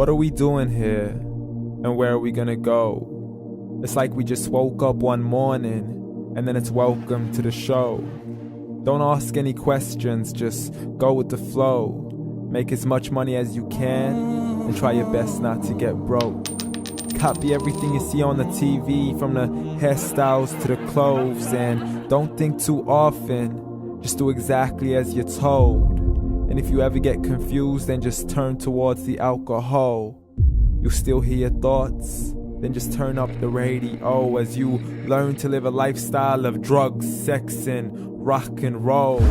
What are we doing here? And where are we gonna go? It's like we just woke up one morning and then it's welcome to the show. Don't ask any questions, just go with the flow. Make as much money as you can and try your best not to get broke. Copy everything you see on the TV, from the hairstyles to the clothes, and don't think too often, just do exactly as you're told. And if you ever get confused, then just turn towards the alcohol. You'll still hear your thoughts, then just turn up the radio as you learn to live a lifestyle of drugs, sex, and rock and roll.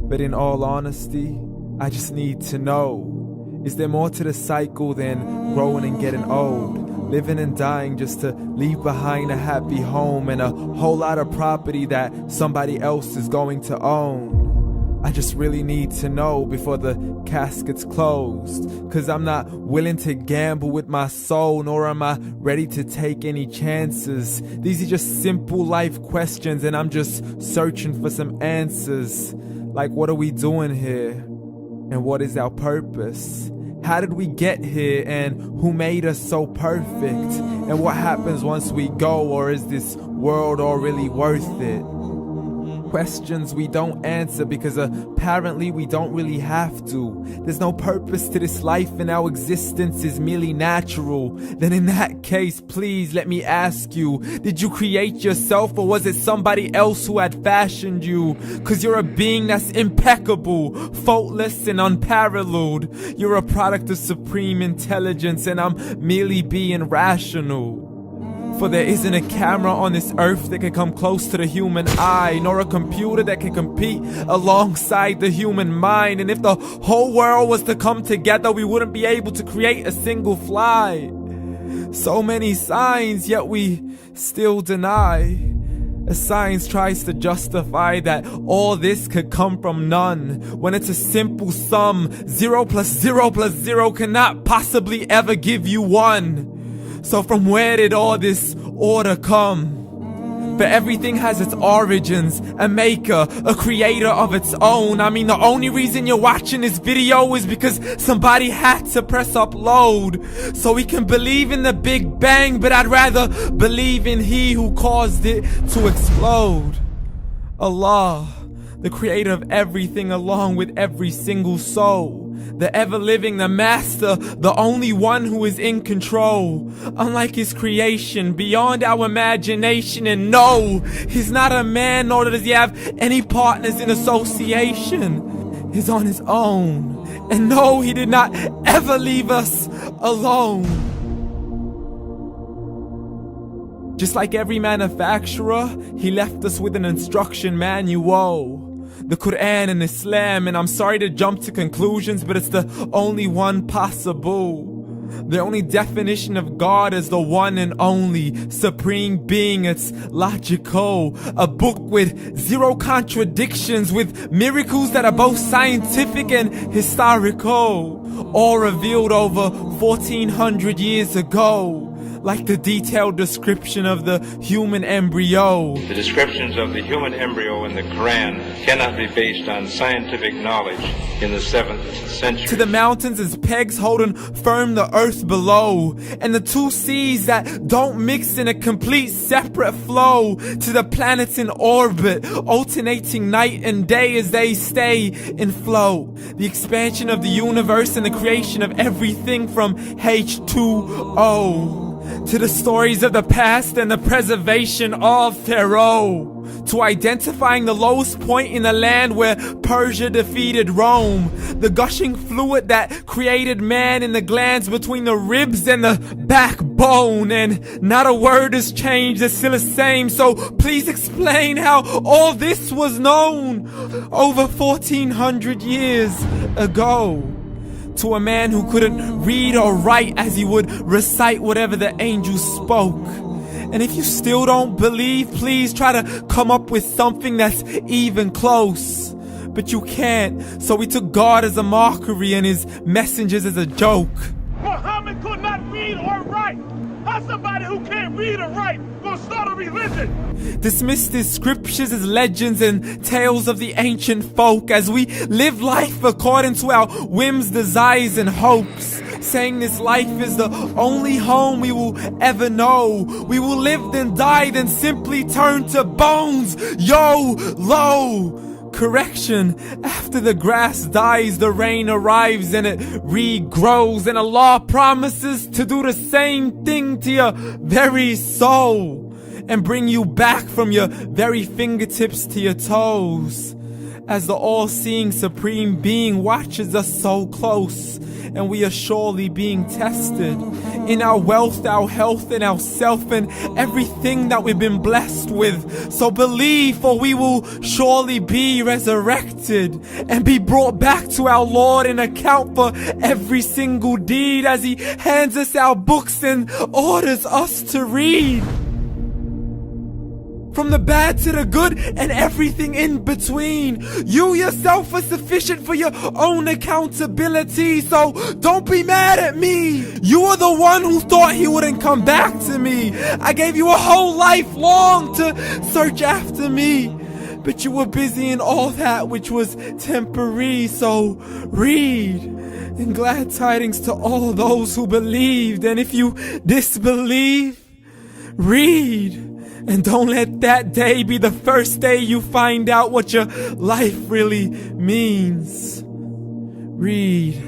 But in all honesty, I just need to know, is there more to the cycle than growing and getting old? Living and dying just to leave behind a happy home and a whole lot of property that somebody else is going to own. I just really need to know before the casket's closed, 'cause I'm not willing to gamble with my soul, nor am I ready to take any chances. These are just simple life questions and I'm just searching for some answers. Like, what are we doing here? And what is our purpose? How did we get here, and who made us so perfect? And what happens once we go, or is this world all really worth it? Questions we don't answer because apparently we don't really have to. There's no purpose to this life and our existence is merely natural. Then in that case, please let me ask you, did you create yourself, or was it somebody else who had fashioned you? 'Cause you're a being that's impeccable, faultless and unparalleled. You're a product of supreme intelligence and I'm merely being rational. For there isn't a camera on this earth that can come close to the human eye, nor a computer that can compete alongside the human mind. And if the whole world was to come together, we wouldn't be able to create a single fly. So many signs, yet we still deny. As science tries to justify that all this could come from none, when it's a simple sum. 0 plus 0 plus 0 cannot possibly ever give you 1. So from where did all this order come? For everything has its origins, a maker, a creator of its own. I mean, the only reason you're watching this video is because somebody had to press upload. So we can believe in the Big Bang, but I'd rather believe in He who caused it to explode. Allah, the creator of everything along with every single soul. The ever-living, the master, the only one who is in control. Unlike his creation, beyond our imagination. And no, he's not a man, nor does he have any partners in association. He's on his own. And no, he did not ever leave us alone. Just like every manufacturer, he left us with an instruction manual. The Quran and Islam, and I'm sorry to jump to conclusions, but it's the only one possible. The only definition of God is the one and only supreme being. It's logical. A book with 0 contradictions, with miracles that are both scientific and historical, all revealed over 1400 years ago. Like the detailed description of the human embryo. The descriptions of the human embryo in the Quran cannot be based on scientific knowledge in the 7th century. To the mountains as pegs holding firm the earth below, and the 2 seas that don't mix in a complete separate flow. To the planets in orbit, alternating night and day as they stay in flow. The expansion of the universe and the creation of everything from H2O. To the stories of the past and the preservation of Pharaoh. To identifying the lowest point in the land where Persia defeated Rome. The gushing fluid that created man in the glands between the ribs and the backbone. And not a word has changed, it's still the same. So please explain how all this was known over 1400 years ago. To a man who couldn't read or write, as he would recite whatever the angels spoke. And if you still don't believe, please try to come up with something that's even close. But you can't, so we took God as a mockery and his messengers as a joke. Muhammad could not read or write. How's somebody who can't read or write gonna start a religion? Dismissed his scriptures as legends and tales of the ancient folk, as we live life according to our whims, desires, and hopes. saying this life is the only home we will ever know. We will live then die, then simply turn to bones. YOLO! Correction, after the grass dies, the rain arrives and it regrows, and Allah promises to do the same thing to your very soul and bring you back from your very fingertips to your toes, as the all-seeing supreme being watches us so close, and we are surely being tested in our wealth, our health, and our self, and everything that we've been blessed with. So believe, for we will surely be resurrected and be brought back to our Lord and account for every single deed, as He hands us our books and orders us to read. From the bad to the good and everything in between. You yourself are sufficient for your own accountability, so don't be mad at me. You are the one who thought He wouldn't come back to me. I gave you a whole life long to search after me, but you were busy in all that which was temporary. So read, and glad tidings to all those who believed. And if you disbelieve, read. And don't let that day be the first day you find out what your life really means. Read.